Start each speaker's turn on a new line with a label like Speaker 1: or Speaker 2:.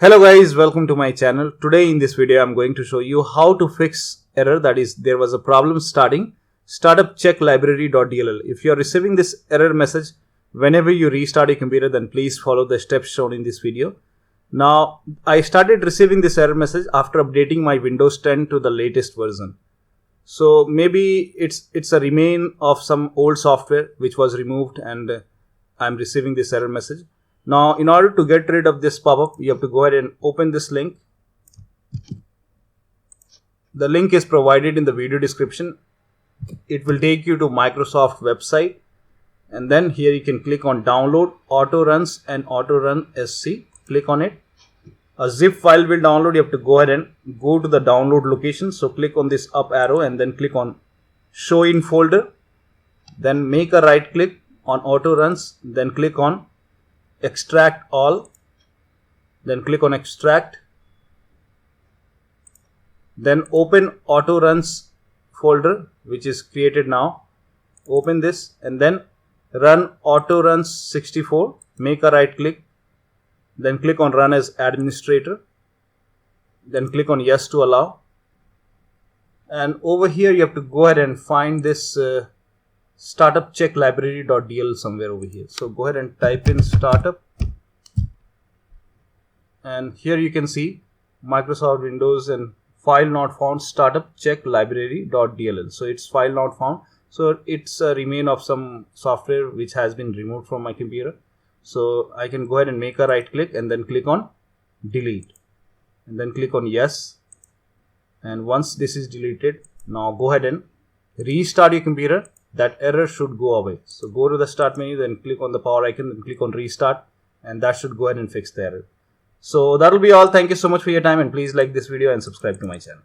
Speaker 1: Hello guys, welcome to my channel. Today in this video I'm going to show you how to fix error, that is there was a problem starting StartupCheckLibrary.dll. If you are receiving this error message whenever you restart your computer, then please follow the steps shown in this video. Now I started receiving this error message after updating my Windows 10 to the latest version. So maybe it's a remain of some old software which was removed and I'm receiving this error message. Now, in order to get rid of this pop-up, you have to go ahead and open this link. The link is provided in the video description. It will take you to Microsoft website. And then here you can click on download auto runs and auto run SC. Click on it. A zip file will download. You have to go ahead and go to the download location. So click on this up arrow and then click on show in folder. Then make a right click on auto runs. Then click on extract all, then click on extract, then open auto runs folder which is created now. Open this and then run auto runs 64. Make a right click, then click on run as administrator, then click on yes to allow. And over here you have to go ahead and find this StartupCheckLibrary.dll somewhere over here. So go ahead and type in startup, and here you can see Microsoft Windows and file not found StartupCheckLibrary.dll. So it's file not found. So it's a remain of some software which has been removed from my computer. So I can go ahead and make a right click and then click on delete and then click on yes. And once this is deleted, now go ahead and restart your computer. That error should go away. So go to the start menu, then click on the power icon, then click on restart, and that should go ahead and fix the error. So that will be all. Thank you so much for your time, and please like this video and subscribe to my channel.